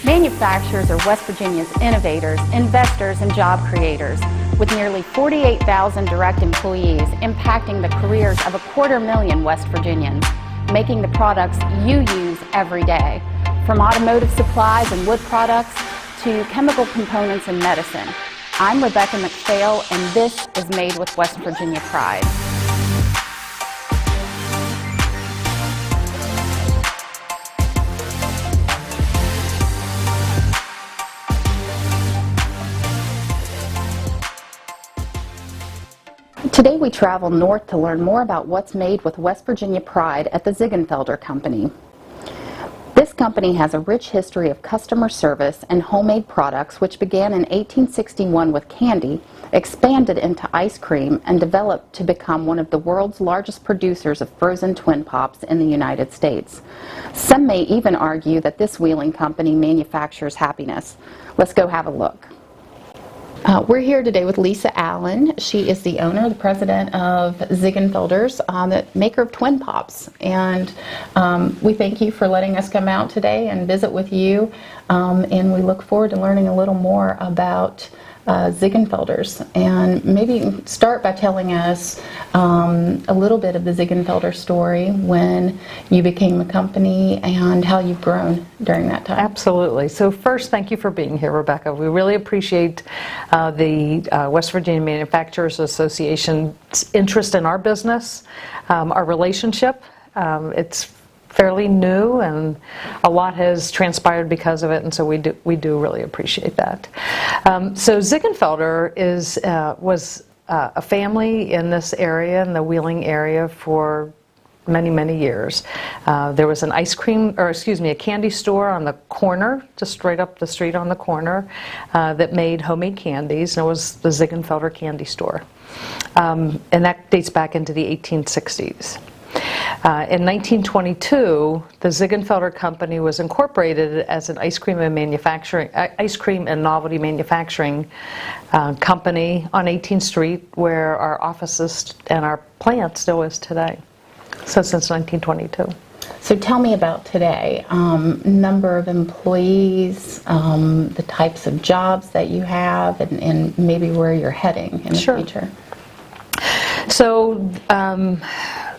Manufacturers are West Virginia's innovators, investors, and job creators, with nearly 48,000 direct employees impacting the careers of 250,000 West Virginians, making the products you use every day, from automotive supplies and wood products to chemical components and medicine. I'm Rebecca McPhail, and this is Made with West Virginia Pride. Today we travel north to learn more about what's made with West Virginia pride at the Ziegenfelder Company. This company has a rich history of customer service and homemade products, which began in 1861 with candy, expanded into ice cream, and developed to become one of the world's largest producers of frozen twin pops in the United States. Some may even argue that this Wheeling company manufactures happiness. Let's go have a look. We're here today with Lisa Allen. She is the owner, the president of Ziegenfelders, the maker of Twin Pops. And we thank you for letting us come out today and visit with you. And we look forward to learning a little more about Ziegenfelders. And maybe you can start by telling us a little bit of the Ziegenfelder story, when you became a company and how you've grown during that time. Absolutely. So first, thank you for being here, Rebecca. We really appreciate the West Virginia Manufacturers Association's interest in our business, our relationship. It's fairly new, and a lot has transpired because of it, and so we do really appreciate that. So Ziegenfelder was a family in this area, in the Wheeling area, for many years. There was an a candy store on the corner, just right up the street on the corner, that made homemade candies, and it was the Ziegenfelder Candy Store. And that dates back into the 1860s. In 1922, the Ziegenfelder Company was incorporated as an ice cream and novelty manufacturing company on 18th Street, where our offices and our plant still is today. So since 1922. So tell me about today. Number of employees, the types of jobs that you have, and maybe where you're heading in the future. So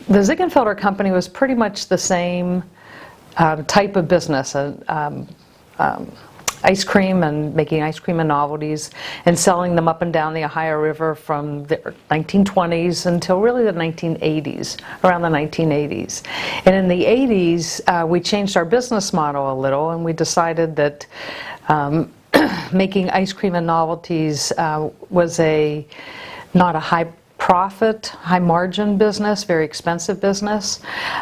the Ziegenfelder Company was pretty much the same type of business, ice cream and making ice cream and novelties and selling them up and down the Ohio River from the 1920s until really the 1980s, around the 1980s. And in the 80s, we changed our business model a little, and we decided that making ice cream and novelties was not a high profit, high margin business, very expensive business.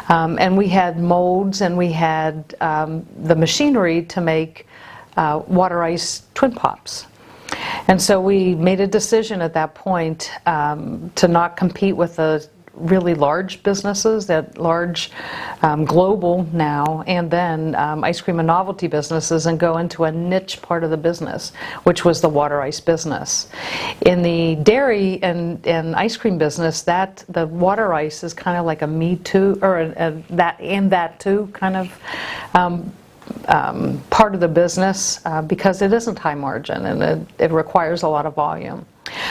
And we had molds, and we had the machinery to make water ice twin pops. And so we made a decision at that point to not compete with the really large businesses, that large global now and then ice cream and novelty businesses, and go into a niche part of the business, which was the water ice business. In the dairy and ice cream business, the water ice is kind of like a me too, or that too kind of part of the business, because it isn't high margin, and it requires a lot of volume.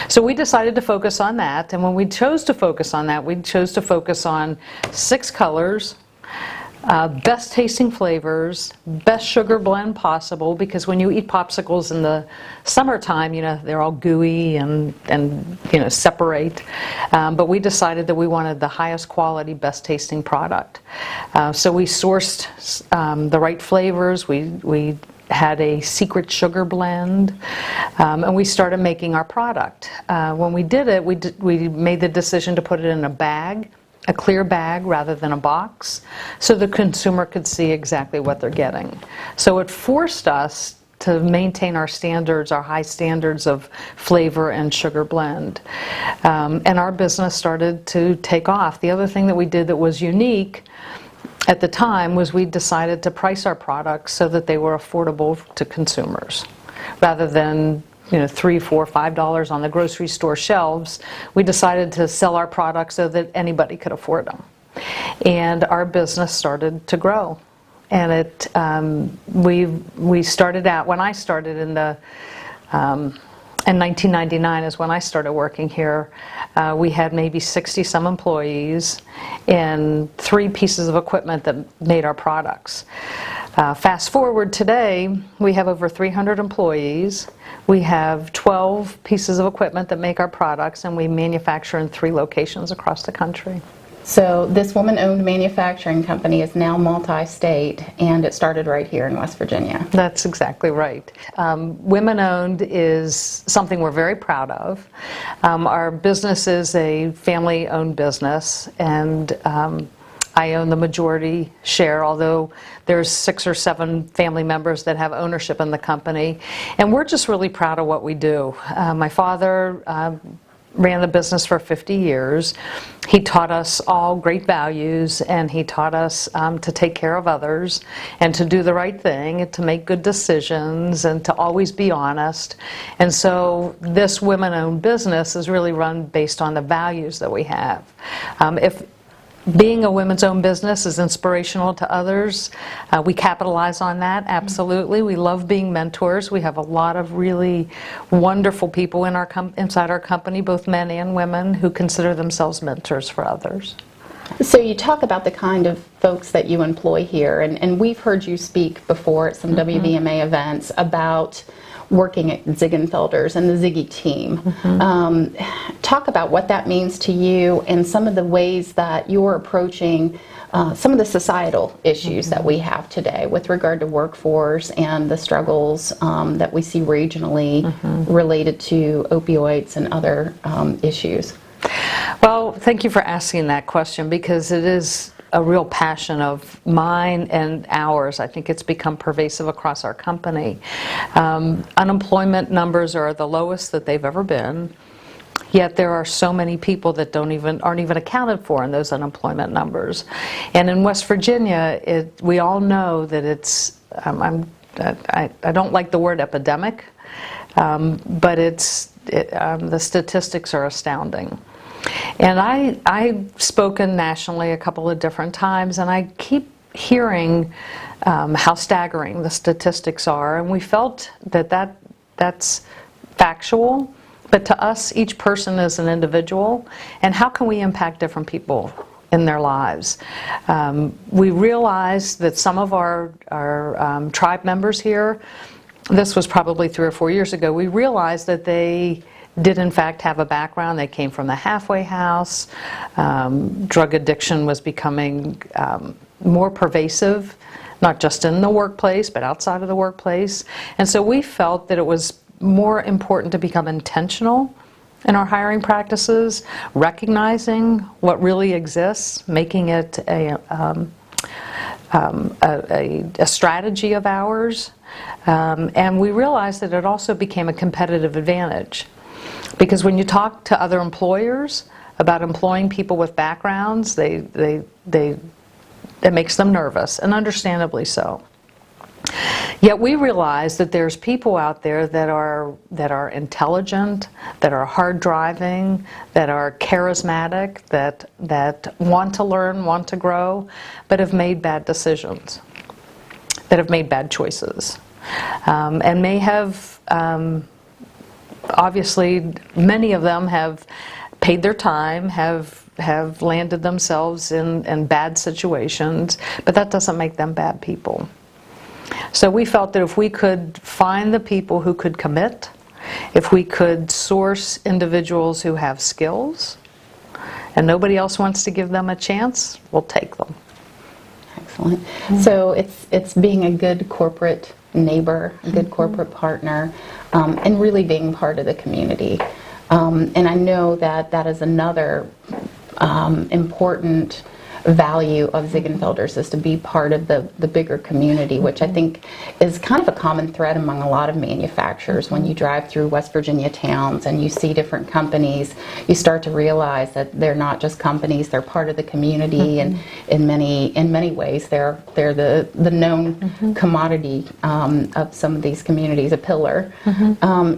So we decided to focus on that, and when we chose to focus on that, we chose to focus on 6 colors, best tasting flavors, best sugar blend possible, because when you eat popsicles in the summertime, they're all gooey and separate. But we decided that we wanted the highest quality, best tasting product. So we sourced the right flavors. We had a secret sugar blend, and we started making our product. When we did it, we made the decision to put it in a clear bag rather than a box, so the consumer could see exactly what they're getting. So it forced us to maintain our standards, our high standards of flavor and sugar blend. And our business started to take off. The other thing that we did that was unique at the time was we decided to price our products so that they were affordable to consumers. Rather than $3, $4, $5 on the grocery store shelves, we decided to sell our products so that anybody could afford them. And our business started to grow. and we started out, when I started in 1999 is when I started working here. We had maybe 60 some employees and 3 pieces of equipment that made our products. Fast forward today, we have over 300 employees. We have 12 pieces of equipment that make our products, and we manufacture in 3 locations across the country. So this woman-owned manufacturing company is now multi-state, and it started right here in West Virginia. That's exactly right. Women-owned is something we're very proud of. Our business is a family-owned business, and I own the majority share, although there's 6 or 7 family members that have ownership in the company. And we're just really proud of what we do. My father ran the business for 50 years. He taught us all great values, and he taught us to take care of others and to do the right thing and to make good decisions and to always be honest. And so this women-owned business is really run based on the values that we have. If being a women's owned business is inspirational to others, we capitalize on that, absolutely. We love being mentors. We have a lot of really wonderful people in inside our company, both men and women, who consider themselves mentors for others. So you talk about the kind of folks that you employ here, and we've heard you speak before at some WVMA events about working at Ziegenfelders and the Ziggy team. Talk about what that means to you and some of the ways that you're approaching some of the societal issues that we have today with regard to workforce and the struggles that we see regionally related to opioids and other issues. Well, thank you for asking that question, because it is a real passion of mine and ours. I think it's become pervasive across our company. Unemployment numbers are the lowest that they've ever been, yet there are so many people that aren't even accounted for in those unemployment numbers. And in West Virginia, we all know that it's, I don't like the word epidemic, but the statistics are astounding. And I've spoken nationally a couple of different times, and I keep hearing how staggering the statistics are, and we felt that's factual, but to us, each person is an individual, and how can we impact different people in their lives? We realized that some of our tribe members here, this was probably 3 or 4 years ago, we realized that they did in fact have a background. They came from the halfway house. Drug addiction was becoming more pervasive, not just in the workplace, but outside of the workplace. And so we felt that it was more important to become intentional in our hiring practices, recognizing what really exists, making it a strategy of ours. And we realized that it also became a competitive advantage. Because when you talk to other employers about employing people with backgrounds, it makes them nervous, and understandably so. Yet we realize that there's people out there that are intelligent, that are hard driving, that are charismatic, that want to learn, want to grow, but have made bad decisions, that have made bad choices, and may have. Obviously, many of them have paid their time, have landed themselves in bad situations, but that doesn't make them bad people. So we felt that if we could find the people who could commit, if we could source individuals who have skills, and nobody else wants to give them a chance, we'll take them. Excellent. So it's being a good corporate neighbor, a good corporate partner, and really being part of the community. And I know that is another important value of Ziegenfelders, is to be part of the bigger community, which I think is kind of a common thread among a lot of manufacturers. When you drive through West Virginia towns and you see different companies, you start to realize that they're not just companies, they're part of the community, and in many ways they're the known commodity of some of these communities, a pillar.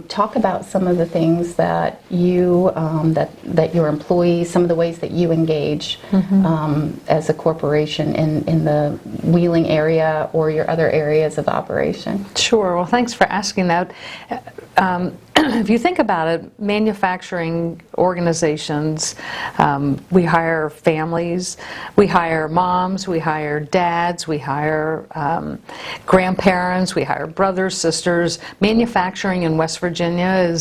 Talk about some of the things that you that your employees, some of the ways that you engage as a corporation in the Wheeling area or your other areas of operation? Sure. Well, thanks for asking that. If you think about it, manufacturing organizations, we hire families, we hire moms, we hire dads, we hire grandparents, we hire brothers, sisters. Manufacturing in West Virginia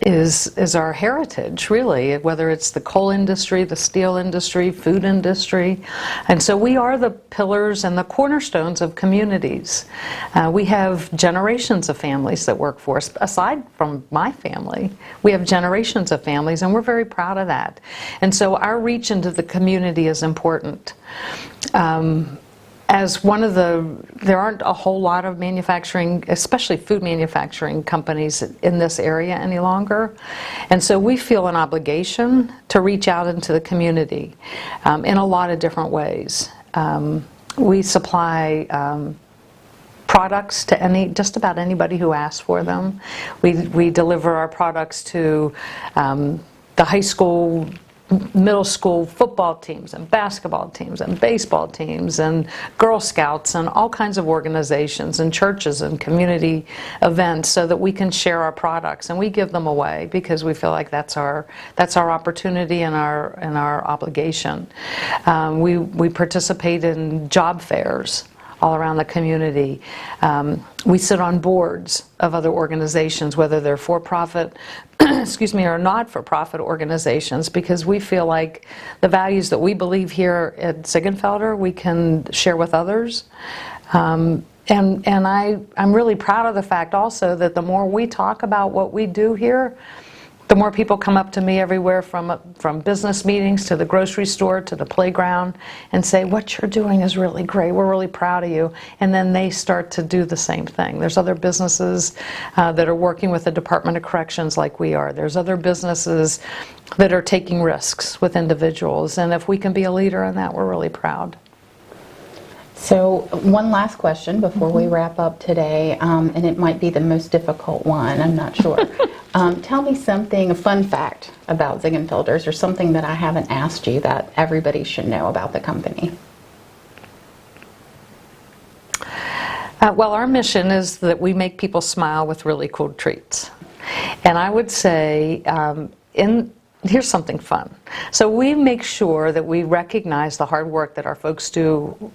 is our heritage, really, whether it's the coal industry, the steel industry, food industry. And so we are the pillars and the cornerstones of communities. We have generations of families that work for us. Aside from my family, we have generations of families, and we're very proud of that. And so our reach into the community is important. There aren't a whole lot of manufacturing, especially food manufacturing companies in this area any longer. And so we feel an obligation to reach out into the community in a lot of different ways. We supply products to just about anybody who asks for them. We deliver our products to the high school, middle school football teams and basketball teams and baseball teams and Girl Scouts and all kinds of organizations and churches and community events, so that we can share our products, and we give them away because we feel like that's our opportunity and our obligation. We participate in job fairs all around the community. We sit on boards of other organizations, whether they're for-profit, or not-for-profit organizations, because we feel like the values that we believe here at Ziegenfelder we can share with others. And I'm really proud of the fact also that the more we talk about what we do here, the more people come up to me everywhere from business meetings to the grocery store to the playground and say, what you're doing is really great, we're really proud of you. And then they start to do the same thing. There's other businesses that are working with the Department of Corrections like we are. There's other businesses that are taking risks with individuals. And if we can be a leader in that, we're really proud. So one last question before we wrap up today, and it might be the most difficult one, I'm not sure. Tell me something, a fun fact about Ziegenfelders, or something that I haven't asked you that everybody should know about the company. Well, our mission is that we make people smile with really cool treats. And I would say, here's something fun. So we make sure that we recognize the hard work that our folks do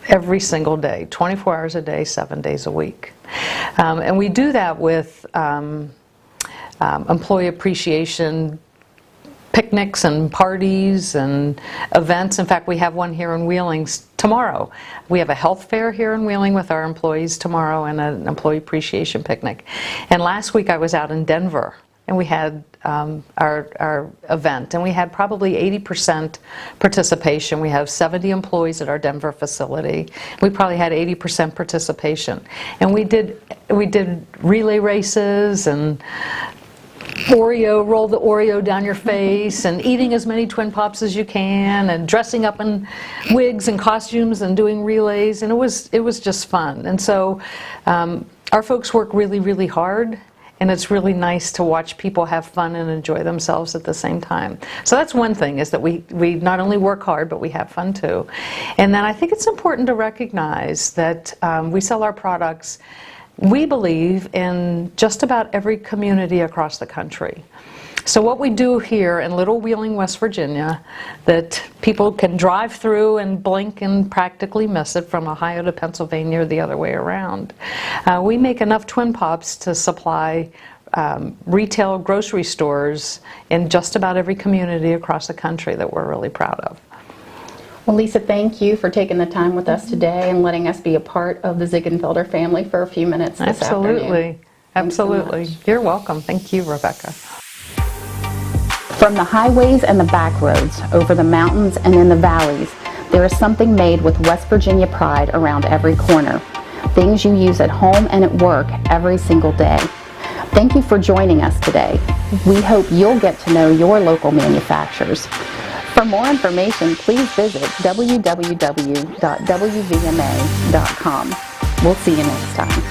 every single day, 24 hours a day, 7 days a week. And we do that with employee appreciation picnics and parties and events. In fact, we have one here in Wheeling tomorrow. We have a health fair here in Wheeling with our employees tomorrow, and an employee appreciation picnic. And last week I was out in Denver, and we had our event, and we had probably 80% participation. We have 70 employees at our Denver facility. We probably had 80% participation, and we did relay races and roll the Oreo down your face, and eating as many Twin Pops as you can, and dressing up in wigs and costumes and doing relays, and it was just fun. And so our folks work really, really hard. And it's really nice to watch people have fun and enjoy themselves at the same time. So that's one thing, is that we not only work hard, but we have fun too. And then I think it's important to recognize that we sell our products, we believe, in just about every community across the country. So what we do here in Little Wheeling, West Virginia, that people can drive through and blink and practically miss it, from Ohio to Pennsylvania or the other way around. We make enough Twin Pops to supply retail grocery stores in just about every community across the country that we're really proud of. Well, Lisa, thank you for taking the time with us today and letting us be a part of the Ziegenfelder family for a few minutes this afternoon. Absolutely. So you're welcome. Thank you, Rebecca. From the highways and the back roads, over the mountains and in the valleys, there is something made with West Virginia pride around every corner. Things you use at home and at work every single day. Thank you for joining us today. We hope you'll get to know your local manufacturers. For more information, please visit www.wvma.com. We'll see you next time.